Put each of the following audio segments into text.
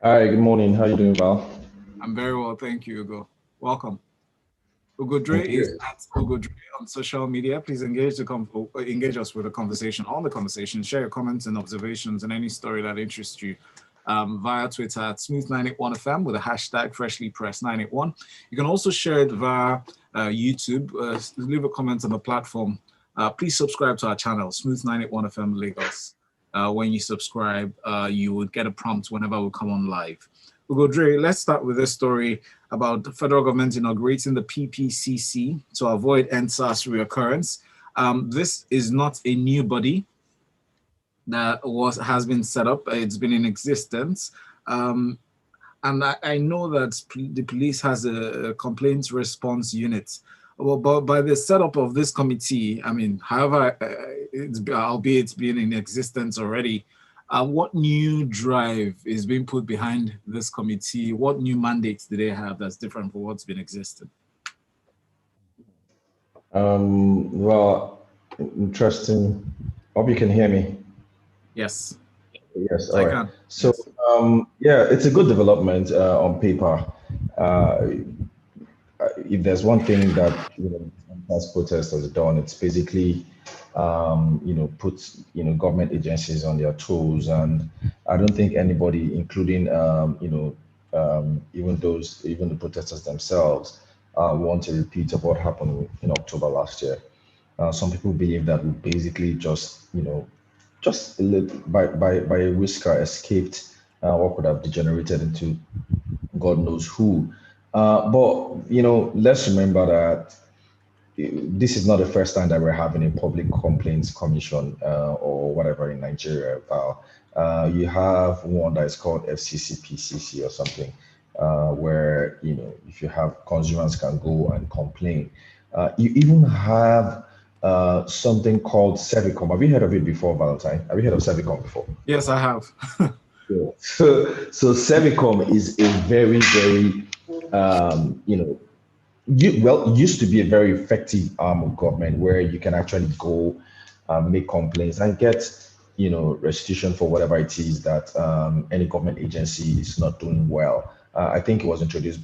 Hi, good morning. How you doing, Val? I'm very well, thank you, Ugo. Welcome. Ugo Dre Thank is you. at Ugo Dre on social media. Please engage us with a conversation on the conversation. Share your comments and observations and any story that interests you via Twitter at Smooth981FM with the hashtag FreshlyPress981. You can also share it via YouTube. Leave a comment on the platform. Please subscribe to our channel, Smooth981FM Lagos. When you subscribe, you would get a prompt whenever we come on live. Ugo Dre, let's start with this story about the federal government inaugurating the PPCC to avoid NSAS reoccurrence. This is not a new body that has been set up. It's been in existence. Um, and I know that the police has a complaints response unit. Well, but by the setup of this committee, I mean, however, albeit being in existence already, what new drive is being put behind this committee? What new mandates do they have that's different from what's been existing? Well, interesting. Hope you can hear me. Yes, Yes, all I right. can. So, Yes. yeah, it's a good development on paper. Uh, if there's one thing that past protest has done, it's basically put government agencies on their toes, and I don't think anybody, including even the protesters themselves, want a repeat of what happened in October last year. Some people believe that we basically just by a whisker escaped what could have degenerated into God knows who. But let's remember that this is not the first time that we're having a public complaints commission or whatever in Nigeria. You have one that is called FCC PCC or something, where if you have consumers can go and complain. You even have something called Sevicom. Have you heard of it before, Valentine? Have you heard of Sevicom before? Yes, I have. Yeah. So Sevicom is a very, very, used to be a very effective arm of government where you can actually go make complaints and get, restitution for whatever it is that any government agency is not doing well. I think it was introduced,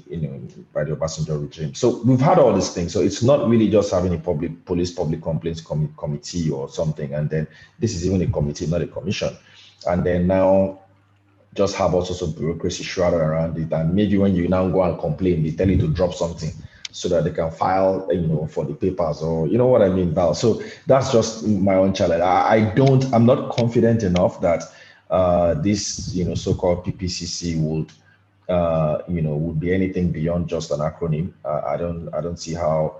by the Obasanjo regime. So we've had all these things. So it's not really just having a public complaints committee or something, and then this is even a committee, not a commission. And then now just have all sorts of bureaucracy shrouded around it. And maybe when you now go and complain, they tell you to drop something so that they can file, for the papers, or you know what I mean, Val. So that's just my own challenge. I'm not confident enough that this, so-called PPCC would be anything beyond just an acronym. I don't see how,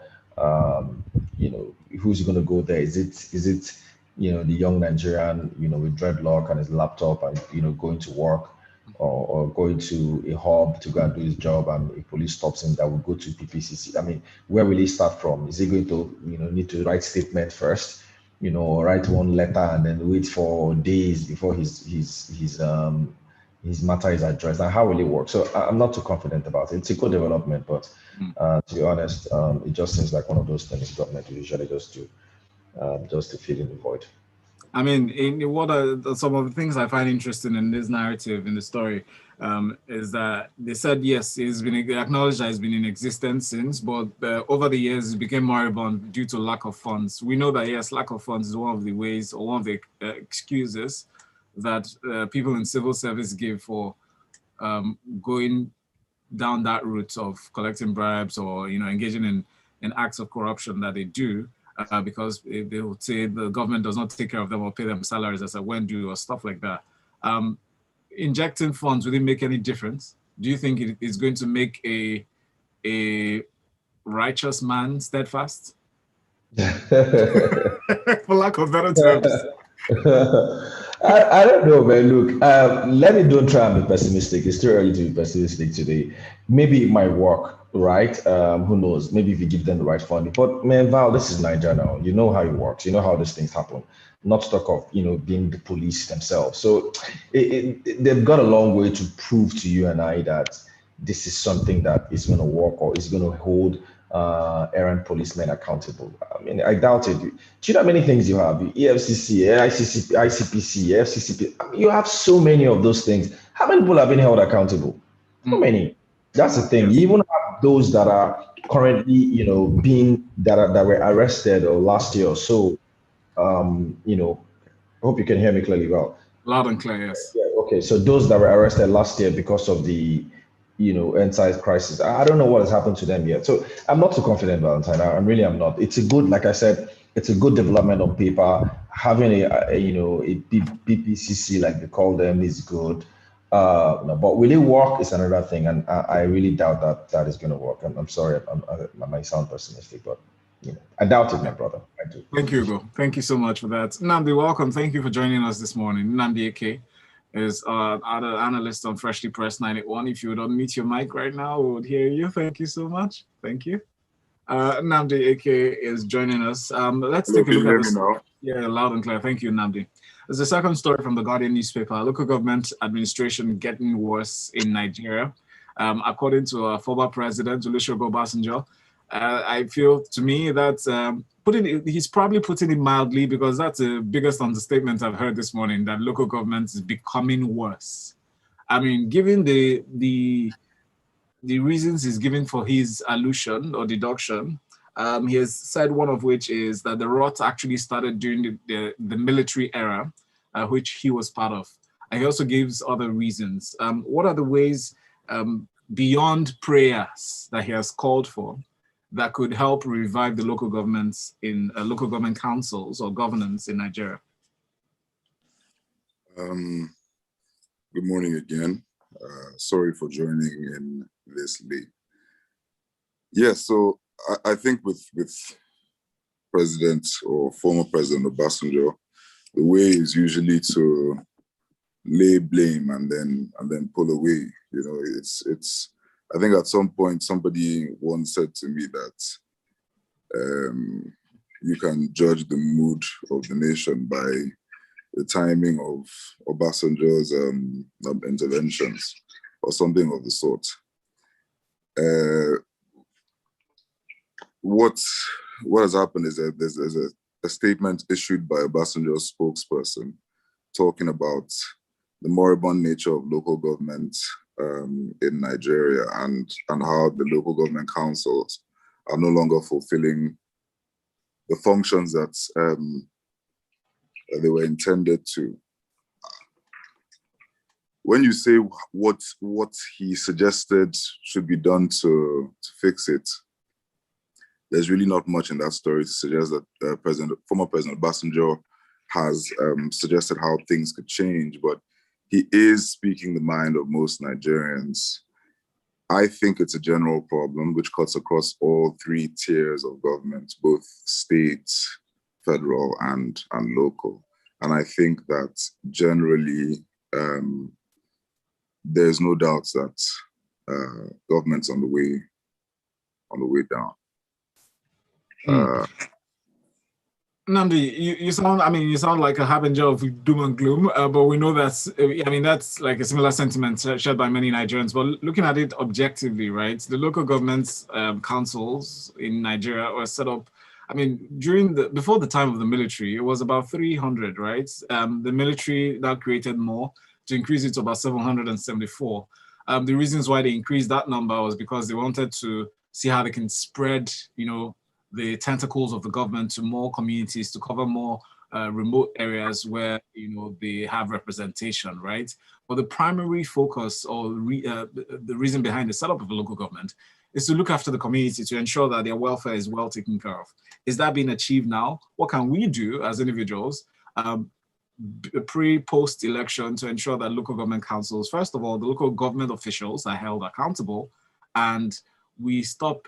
who's going to go there. Is it the young Nigerian, with dreadlock and his laptop and, going to work, or going to a hub to go and do his job, and a police stops him, that will go to PPCC. I mean, where will he start from? Is he going to, need to write statement first, or write one letter and then wait for days before his matter is addressed? And how will it work? So I'm not too confident about it. It's a good development, but to be honest, it just seems like one of those things government usually just do, just to fill in the void. I mean, what are some of the things I find interesting in this narrative, in the story, is that they said, yes, they acknowledged that it's been in existence since, but over the years, it became moribund due to lack of funds. We know that, yes, lack of funds is one of the ways or one of the excuses that people in civil service give for going down that route of collecting bribes or engaging in acts of corruption that they do, because they would say the government does not take care of them or pay them salaries as a when due or stuff like that. Um, Injecting funds, will it make any difference? Do you think it is going to make a righteous man steadfast, for lack of better terms? I don't know, man. Look, let me don't try and be pessimistic. It's too early to be pessimistic today. Maybe it might work, right? Who knows? Maybe if you give them the right funding. But man, Val, this is Nigeria now. You know how it works. You know how these things happen. Not to talk of being the police themselves. So they've got a long way to prove to you and I that this is something that is going to work or is going to hold errant policemen accountable. I mean, I doubt it. Do you know how many things you have? EFCC, ICC, ICPC, FCCP. I mean, you have so many of those things. How many people have been held accountable? How many? That's the thing. Yes. You even have those that are currently, that were arrested or last year or so. I hope you can hear me clearly well. Loud and clear, yes. Yeah, okay. So those that were arrested last year because of the, end-size crisis, I don't know what has happened to them yet. So I'm not too confident, Valentine. I'm really am not. It's a good, like I said, it's a good development on paper. Having a PPCC like they call them is good. No, but will it work is another thing, and I really doubt that is going to work. I'm sorry, I might sound pessimistic, but I doubt it, my brother. I do. Thank you, Ugo. Thank you so much for that. Nnamdi, welcome. Thank you for joining us this morning. Nnamdi Eke is other analyst on Freshly Pressed 981. If you would unmute your mic right now, we would hear you. Thank you so much. Thank you. Nnamdi Eke is joining us. Let's take a look at this. Yeah, loud and clear. Thank you, Nnamdi. There's a second story from the Guardian newspaper. Local government administration getting worse in Nigeria. According to our former president, Olusegun Obasanjo, I feel to me that he's probably putting it mildly, because that's the biggest understatement I've heard this morning, that local government is becoming worse. I mean, given the reasons he's given for his allusion or deduction, he has said one of which is that the rot actually started during the military era, which he was part of. And he also gives other reasons. What are the ways beyond prayers that he has called for that could help revive the local governments in local government councils or governance in Nigeria? Good morning again. Sorry for joining in this late. Yeah, so I think with President or former President Obasanjo, the way is usually to lay blame and then pull away. It's. I think at some point somebody once said to me that you can judge the mood of the nation by the timing of Obasanjo's interventions or something of the sort. What has happened is that there's a statement issued by Obasanjo's spokesperson talking about the moribund nature of local government in Nigeria and how the local government councils are no longer fulfilling the functions that they were intended to. When you say what he suggested should be done to fix it, there's really not much in that story to suggest that former President Obasanjo has suggested how things could change, but he is speaking the mind of most Nigerians. I think it's a general problem which cuts across all three tiers of government, both state, federal, and local. And I think that generally there's no doubt that government's on the way down. Nnamdi, you sound like a harbinger of doom and gloom, but we know that's like a similar sentiment shared by many Nigerians. But looking at it objectively, right, the local government councils in Nigeria were set up. I mean, before the time of the military, it was about 300, right? The military now created more to increase it to about 774. The reasons why they increased that number was because they wanted to see how they can spread, the tentacles of the government to more communities, to cover more remote areas where they have representation, right? But the primary focus or the reason behind the setup of a local government is to look after the community, to ensure that their welfare is well taken care of. Is that being achieved now? What can we do as individuals post-election to ensure that local government councils, first of all, the local government officials are held accountable, and we stop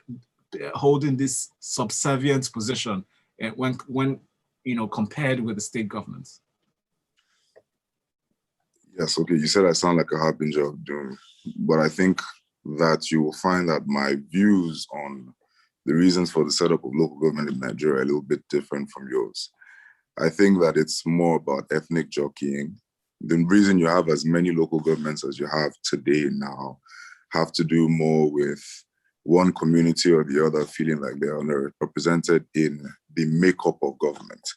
holding this subservient position when compared with the state governments? Yes, okay, you said I sound like a harbinger of doom, but I think that you will find that my views on the reasons for the setup of local government in Nigeria are a little bit different from yours. I think that it's more about ethnic jockeying. The reason you have as many local governments as you have today now have to do more with one community or the other feeling like they're underrepresented in the makeup of government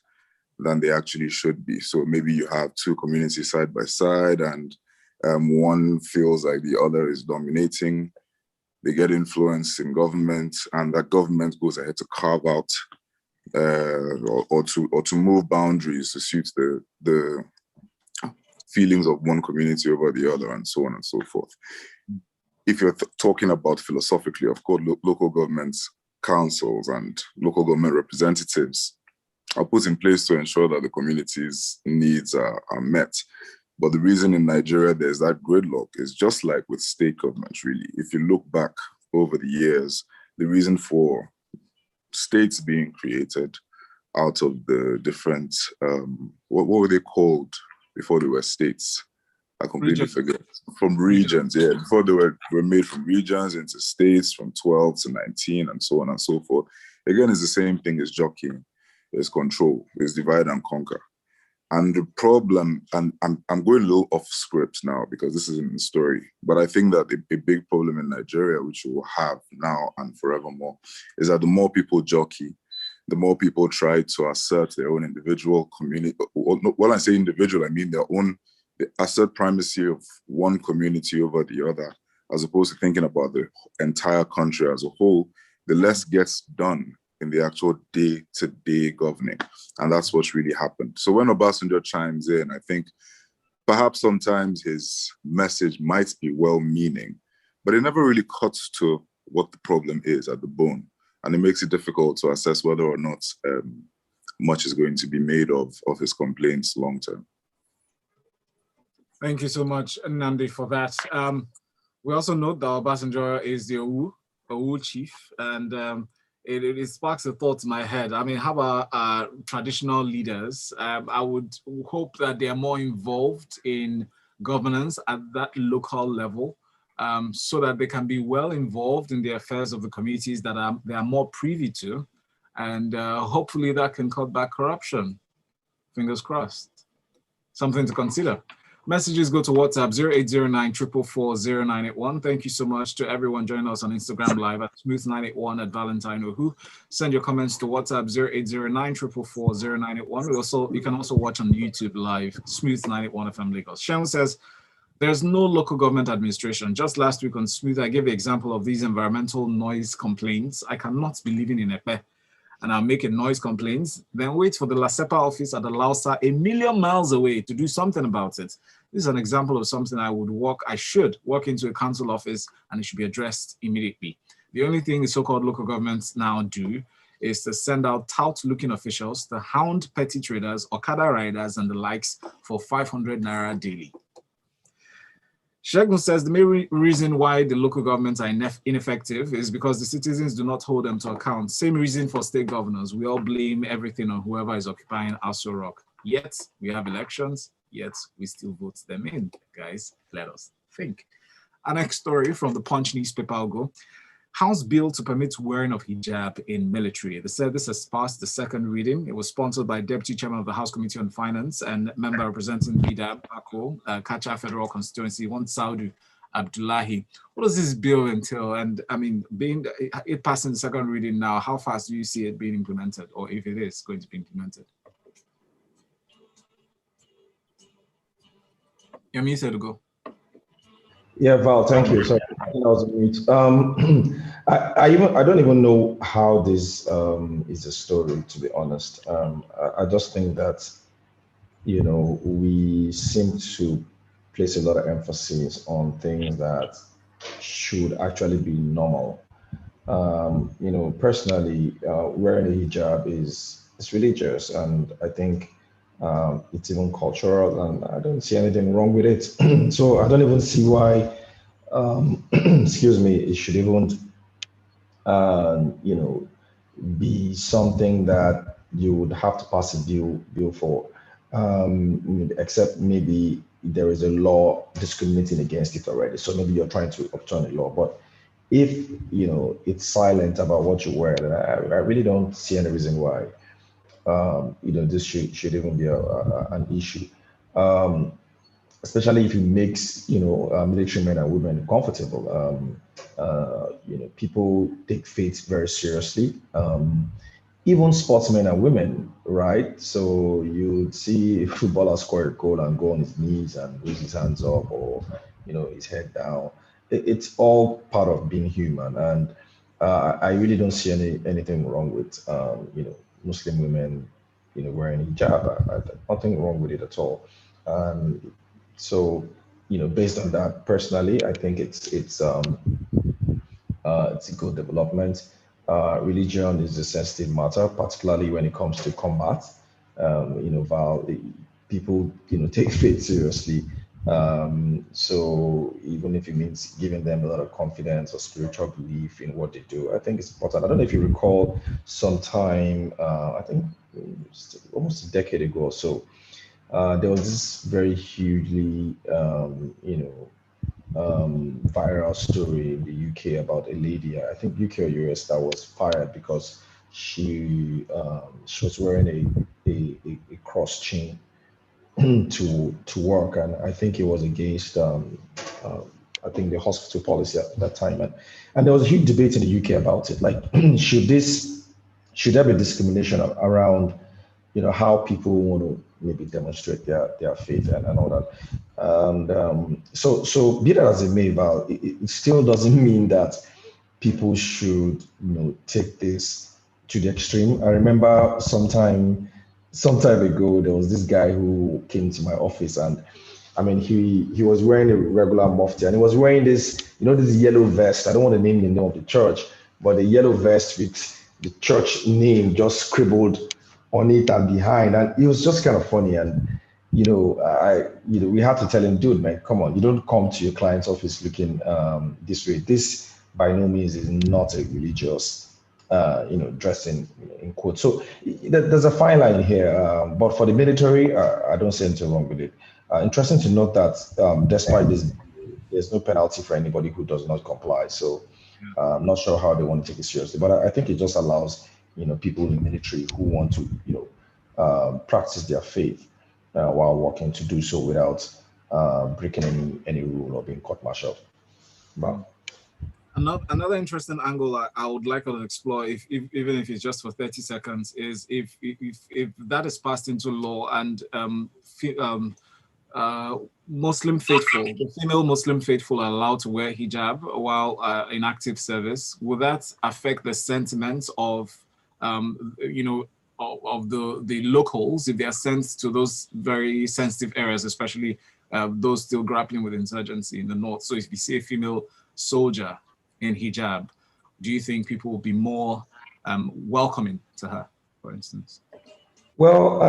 than they actually should be. So maybe you have two communities side by side and One feels like the other is dominating. They get influence in government, and that government goes ahead to carve out or to move boundaries to suit the feelings of one community over the other, and so on and so forth. If you're talking about philosophically, of course, local governments, councils, and local government representatives are put in place to ensure that the community's needs are met. But the reason in Nigeria there's that gridlock is just like with state governments, really. If you look back over the years, the reason for states being created out of the different, what were they called before they were states? I completely forget. From regions, yeah. Before they were made from regions into states, from 12 to 19, and so on and so forth. Again, it's the same thing as jockeying. It's control. It's divide and conquer. And the problem, and I'm going a little off script now because this isn't the story, but I think that a big problem in Nigeria, which we will have now and forevermore, is that the more people jockey, the more people try to assert their own individual community. When I say individual, I mean they assert primacy of one community over the other, as opposed to thinking about the entire country as a whole. The less gets done in the actual day-to-day governing. And that's what's really happened. So when Obasanjo chimes in, I think perhaps sometimes his message might be well-meaning, but it never really cuts to what the problem is at the bone. And it makes it difficult to assess whether or not much is going to be made of his complaints long-term. Thank you so much, Nnamdi, for that. We also note that Obasanjo is the Ohu chief, and it sparks a thought in my head. I mean, how about traditional leaders? I would hope that they are more involved in governance at that local level, so that they can be well involved in the affairs of the communities that they are more privy to, and hopefully that can cut back corruption. Fingers crossed. Something to consider. Messages go to WhatsApp 0809 444 0981. Thank you so much to everyone joining us on Instagram Live at Smooth981 at Valentine Ohu. Send your comments to WhatsApp 0809 444 0981. You can also watch on YouTube Live, Smooth981 FM Lagos. Shem says, there's no local government administration. Just last week on Smooth, I gave the example of these environmental noise complaints. I cannot be living in Epe and I'm making noise complaints, then wait for the LASEPA office at the Lausa a million miles away to do something about it. This is an example of something I should walk into a council office and it should be addressed immediately. The only thing the so-called local governments now do is to send out tout-looking officials to hound petty traders, Okada riders, and the likes for 500 Naira daily. Shegun says the main reason why the local governments are ineffective is because the citizens do not hold them to account. Same reason for state governors. We all blame everything on whoever is occupying Aso Rock. Yet we have elections, yet we still vote them in. Guys, let us think. Our next story from the Punch newspaper will go. House bill to permit wearing of hijab in military. They said this has passed the second reading. It was sponsored by Deputy Chairman of the House Committee on Finance and member representing Bida Bako, Kacha Federal Constituency, one Saudu Abdullahi. What does this bill entail? And I mean, it passing the second reading now, how fast do you see it being implemented, or if it is going to be implemented? Yemi said to go. Yeah, Val, thank you. Sorry, I think I was on mute. I don't even know how this is a story, to be honest. I just think that, we seem to place a lot of emphasis on things that should actually be normal. Personally, wearing a hijab is religious, and I think it's even cultural, and I don't see anything wrong with it. So I don't even see why, excuse me, it should even, be something that you would have to pass a bill for, except maybe there is a law discriminating against it already. So maybe you're trying to overturn a law, but if it's silent about what you wear, then I really don't see any reason why this should even be an issue, especially if it makes military men and women comfortable. People take faith very seriously, even sportsmen and women, right? So you'd see a footballer score a goal and go on his knees and raise his hands up, or his head down. It's all part of being human, and I really don't see anything wrong with Muslim women wearing hijab. Nothing wrong with it at all. So based on that, personally, I think it's a good development. Religion is a sensitive matter, particularly when it comes to combat. People, take faith seriously. So even if it means giving them a lot of confidence or spiritual belief in what they do, I think it's important. I don't know if you recall sometime, I think almost a decade ago or so, there was this very hugely, viral story in the UK about a lady, I think UK or US, that was fired because she was wearing a cross chain to work, and I think it was against uh, I think the hospital policy at that time, and there was a huge debate in the UK about it. Like, should there be discrimination around how people want to maybe demonstrate their faith and all that. And so be that as it may, Val, it still doesn't mean that people should take this to the extreme. I remember sometime ago there was this guy who came to my office, and I mean he was wearing a regular mufti, and he was wearing this this yellow vest. I don't want to name the name of the church, but the yellow vest with the church name just scribbled on it and behind, and it was just kind of funny. And we had to tell him, dude, man, come on, you don't come to your client's office looking this way. This by no means is not a religious dressing in quotes. So there's a fine line here, but for the military, I don't see anything wrong with it. Interesting to note that despite this, there's no penalty for anybody who does not comply. So I'm not sure how they want to take it seriously, but I think it just allows people in the military who want to practice their faith while working to do so without breaking any rule or being court-martialed. Wow. Another interesting angle I would like to explore, if even if it's just for 30 seconds, is if that is passed into law and Muslim faithful, the female Muslim faithful are allowed to wear hijab while in active service, will that affect the sentiments of of the locals if they are sent to those very sensitive areas, especially those still grappling with insurgency in the north? So if you see a female soldier in hijab, do you think people will be more welcoming to her, for instance? Well,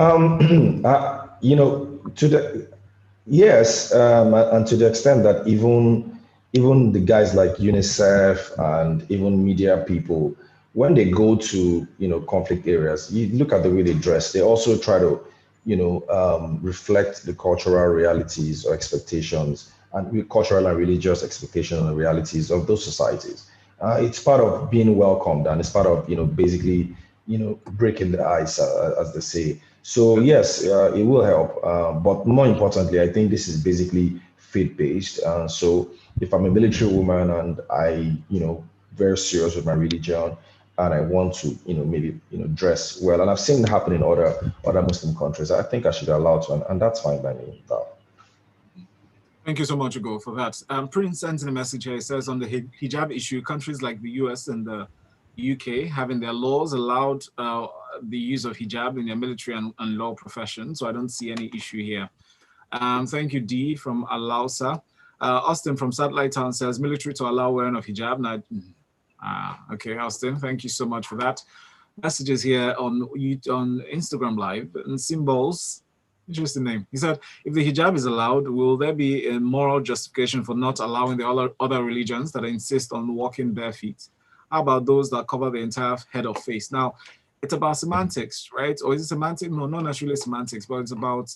yes, and to the extent that even the guys like UNICEF and even media people, when they go to conflict areas, you look at the way they dress. They also try to reflect the cultural realities or expectations and cultural and religious expectations and realities of those societies. It's part of being welcomed, and it's part of basically breaking the ice, as they say. So yes, it will help, but more importantly, I think this is basically faith-based. So if I'm a military woman and I very serious with my religion, and I want to maybe dress well, and I've seen it happen in other Muslim countries, I think I should be allowed to, and that's fine by me. Thank you so much, Ugo, for that. Prince sends in a message here. He says, on the hijab issue, countries like the US and the UK having their laws allowed the use of hijab in their military and law profession, so I don't see any issue here. Thank you, D from Alausa. Austin from Satellite Town says, military to allow wearing of hijab. Now, okay, Austin, thank you so much for that. Messages here on Instagram Live and Symbols. Interesting name. He said, if the hijab is allowed, will there be a moral justification for not allowing the other religions that insist on walking bare feet? How about those that cover the entire head or face? Now, it's about semantics, right? Or is it semantic? No, not necessarily semantics, but it's about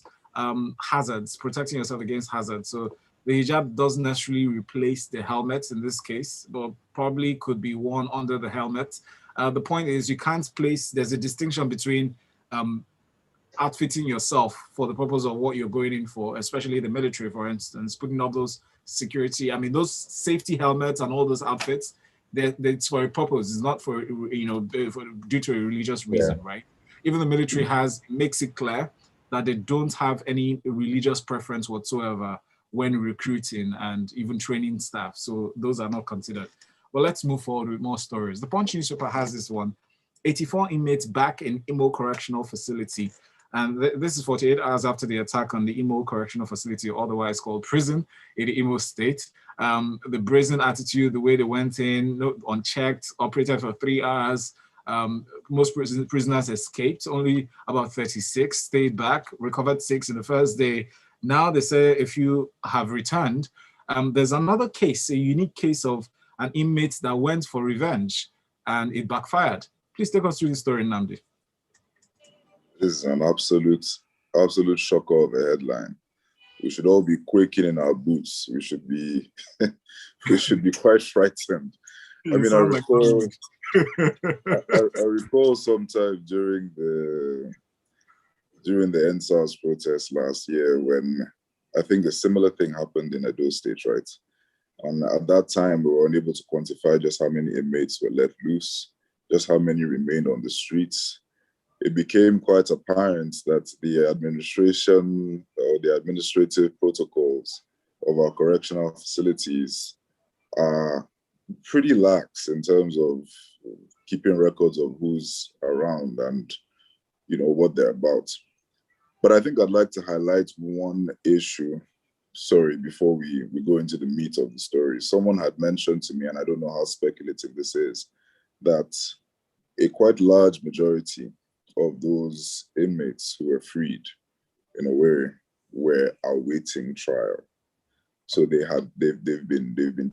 hazards, protecting yourself against hazards. So the hijab doesn't necessarily replace the helmet in this case, but probably could be worn under the helmet. The point is you can't place, there's a distinction between outfitting yourself for the purpose of what you're going in for, especially the military, for instance, putting up those security, those safety helmets and all those outfits, it's for a purpose. It's not for, due to a religious reason, right? Even the military makes it clear that they don't have any religious preference whatsoever when recruiting and even training staff. So those are not considered. But let's move forward with more stories. The Punch newspaper has this one: 84 inmates back in Imo Correctional Facility. And this is 48 hours after the attack on the Imo Correctional Facility, otherwise called prison, in the Imo State. The brazen attitude, the way they went in, unchecked, operated for 3 hours. Most prisoners escaped. Only about 36 stayed back, recovered 6 in the first day. Now they say if you have returned, there's another case, a unique case of an inmate that went for revenge and it backfired. Please take us through the story, Nnamdi. This is an absolute shocker of a headline. We should all be quaking in our boots. We should be quite frightened. I mean, I recall sometime during the NSAS protest last year when I think a similar thing happened in Edo State, right? And at that time, we were unable to quantify just how many inmates were let loose, just how many remained on the streets. It became quite apparent that the administration or the administrative protocols of our correctional facilities are pretty lax in terms of keeping records of who's around and, what they're about. But I think I'd like to highlight one issue, before we go into the meat of the story. Someone had mentioned to me, and I don't know how speculative this is, that a quite large majority of those inmates who were freed, in a way, were awaiting trial. So they've been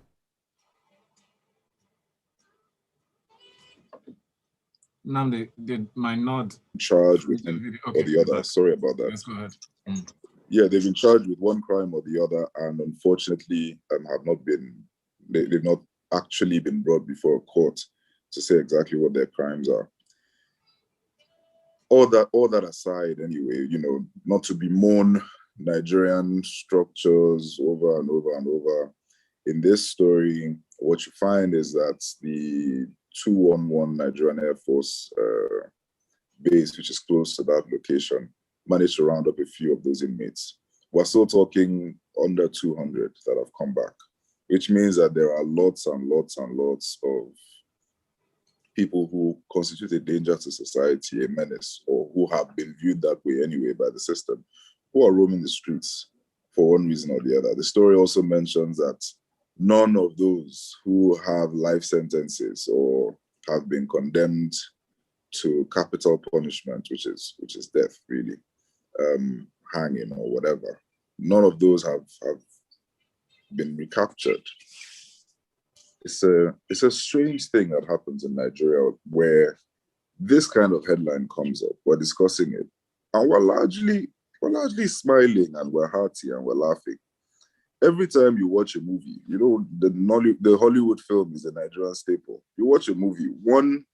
Nnamdi, did my nod charged with one or the other. Sorry about that. Let's go ahead. Yeah, they've been charged with one crime or the other, and unfortunately, they've not actually been brought before a court to say exactly what their crimes are. All that aside, anyway, not to bemoan Nigerian structures over and over and over. In this story, what you find is that the 211 Nigerian Air Force base, which is close to that location, managed to round up a few of those inmates. We're still talking under 200 that have come back, which means that there are lots and lots and lots of people who constitute a danger to society, a menace, or who have been viewed that way anyway by the system, who are roaming the streets for one reason or the other. The story also mentions that none of those who have life sentences or have been condemned to capital punishment, which is death, really, hanging or whatever, none of those have been recaptured. It's a strange thing that happens in Nigeria where this kind of headline comes up. We're discussing it, and we're largely smiling and we're hearty and we're laughing. Every time you watch a movie, the Hollywood film is a Nigerian staple. You watch a movie, one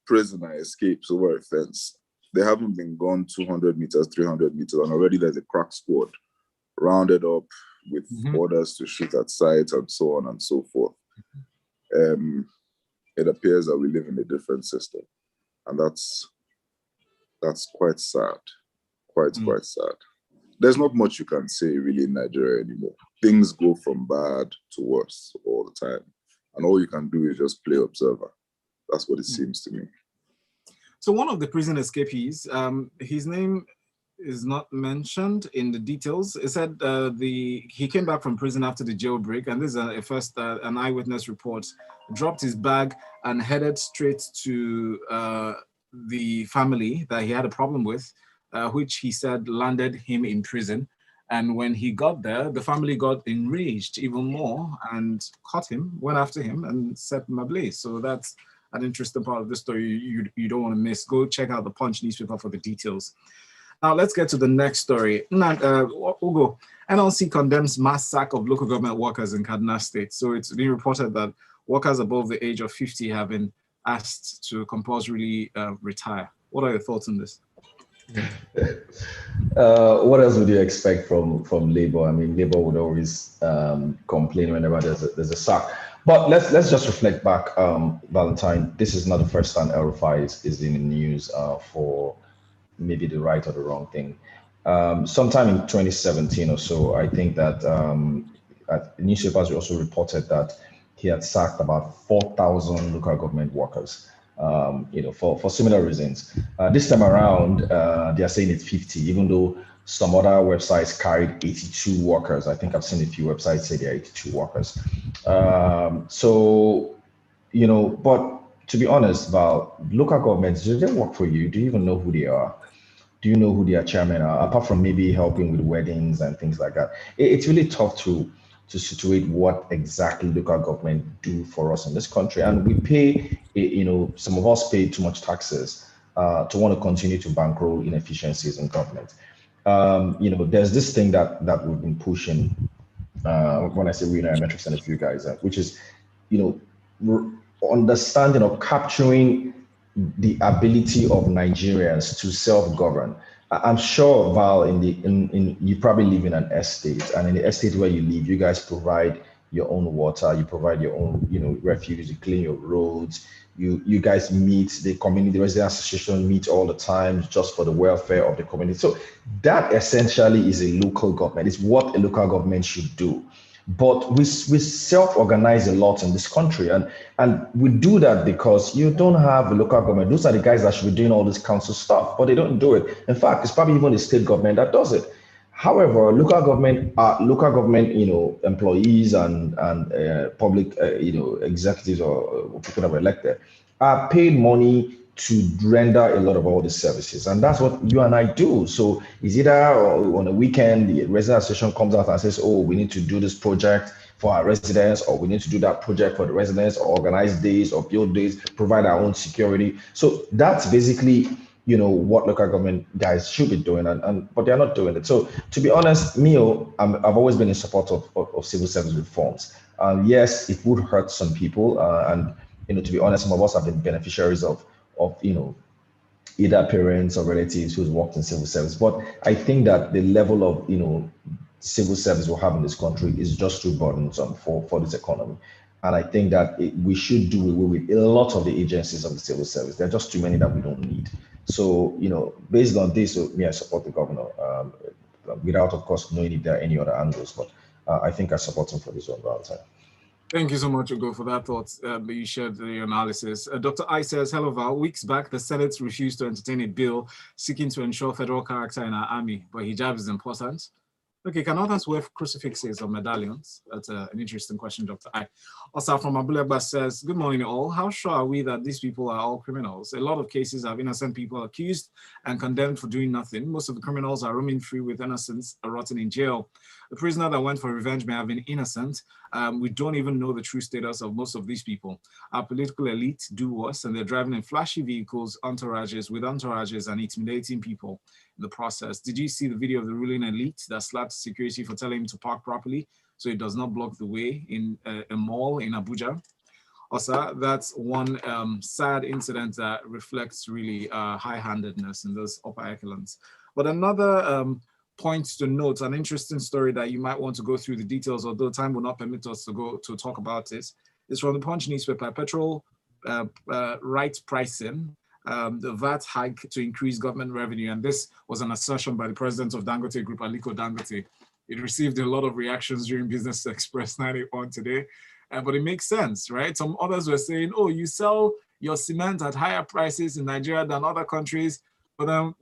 prisoner escapes over a fence. They haven't been gone 200 meters, 300 meters, and already there's a crack squad rounded up with orders to shoot at sight and so on and so forth. It appears that we live in a different system, and that's quite sad, quite sad. There's not much you can say really in Nigeria anymore. Things go from bad to worse all the time, and all you can do is just play observer. That's what it seems to me. So one of the prison escapees, his name is not mentioned in the details. It said he came back from prison after the jailbreak, and this is an eyewitness report. Dropped his bag and headed straight to the family that he had a problem with, which he said landed him in prison. And when he got there, the family got enraged even more and caught him, went after him, and set him ablaze. So that's an interesting part of the story you don't want to miss. Go check out the Punch newspaper for the details. Now let's get to the next story. Ugo, NLC condemns mass sack of local government workers in Kaduna State. So it's been reported that workers above the age of 50 have been asked to compulsorily retire. What are your thoughts on this? What else would you expect from Labour? I mean, Labour would always complain whenever there's a sack. But let's just reflect back, Valentine. This is not the first time El Rufai is in the news for maybe the right or the wrong thing. Sometime in 2017 or so, I think that newspapers also reported that he had sacked about 4,000 local government workers. For similar reasons. This time around, they are saying it's 50, even though some other websites carried 82 workers. I think I've seen a few websites say there are 82 workers. But to be honest, Val, local governments, do they work for you? Do you even know who they are? Do you know who their chairman are, apart from maybe helping with weddings and things like that? It's really tough to situate what exactly local government do for us in this country. And we pay, some of us pay too much taxes to want to continue to bankroll inefficiencies in government. There's this thing that we've been pushing. When I say we, metrics and a few guys, which is, understanding or capturing the ability of Nigerians to self-govern. I'm sure, Val, you probably live in an estate, and in the estate where you live, you guys provide your own water, you provide your own, refuse, you clean your roads, you guys meet the community, the resident association meet all the time just for the welfare of the community. So that essentially is a local government. It's what a local government should do. But we self-organize a lot in this country, and we do that because you don't have a local government. Those are the guys that should be doing all this council stuff, but they don't do it. In fact, it's probably even the state government that does it. However, local government, employees and public, executives or people that were elected are paid money to render a lot of all these services, and that's what you and I do. So it's either on a weekend the resident association comes out and says, "Oh, we need to do this project for our residents," or "We need to do that project for the residents," or organize days or build days, provide our own security. So that's basically what local government guys should be doing, but they're not doing it. So to be honest, I've always been in support of civil service reforms. Yes, it would hurt some people, and to be honest, some of us have been beneficiaries of either parents or relatives who's worked in civil service. But I think that the level of civil service we have in this country is just too burdensome for this economy. And I think that we should do away with a lot of the agencies of the civil service. There are just too many that we don't need. So, based on this, I support the governor, without, of course, knowing if there are any other angles. But I think I support him for this one, Valentine. Thank you so much, Ugo, for that thought. You shared the analysis. Dr. I says, hello, Val. Weeks back, the Senate refused to entertain a bill seeking to ensure federal character in our army, but hijab is important. Okay, can others wear crucifixes or medallions? That's an interesting question, Dr. I. Also from Abuleba says, good morning all. How sure are we that these people are all criminals? A lot of cases have innocent people accused and condemned for doing nothing. Most of the criminals are roaming free with innocents rotting in jail. The prisoner that went for revenge may have been innocent. We don't even know the true status of most of these people. Our political elite do worse, and they're driving in flashy vehicles, with entourages and intimidating people in the process. Did you see the video of the ruling elite that slapped security for telling him to park properly so it does not block the way in a mall in Abuja? Also, that's one sad incident that reflects really high-handedness in those upper echelons. But another points to note, an interesting story that you might want to go through the details, although time will not permit us to talk about it, is from the Punch newspaper. Petrol right pricing, the VAT hike to increase government revenue. And this was an assertion by the president of Dangote Group, Aliko Dangote. It received a lot of reactions during Business Express 91 today, but it makes sense, right? Some others were saying, oh, you sell your cement at higher prices in Nigeria than other countries. But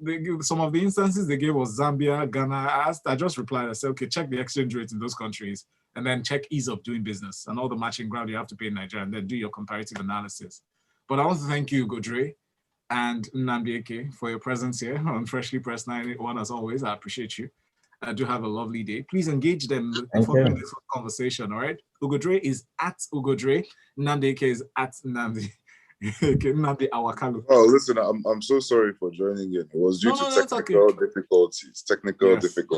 some of the instances they gave was Zambia, Ghana. I just replied, I said, okay, check the exchange rate in those countries and then check ease of doing business and all the matching ground you have to pay in Nigeria and then do your comparative analysis. But I want to thank you, Ugo Dre and Nnamdi Eke for your presence here on Freshly Pressed 91 as always. I appreciate you. I do have a lovely day. Please engage them following this conversation, all right? Ugo Dre is at Ugo Dre. Nnamdi Eke is at Nnamdi. Oh, listen, I'm so sorry for joining in. It was due to technical difficulties.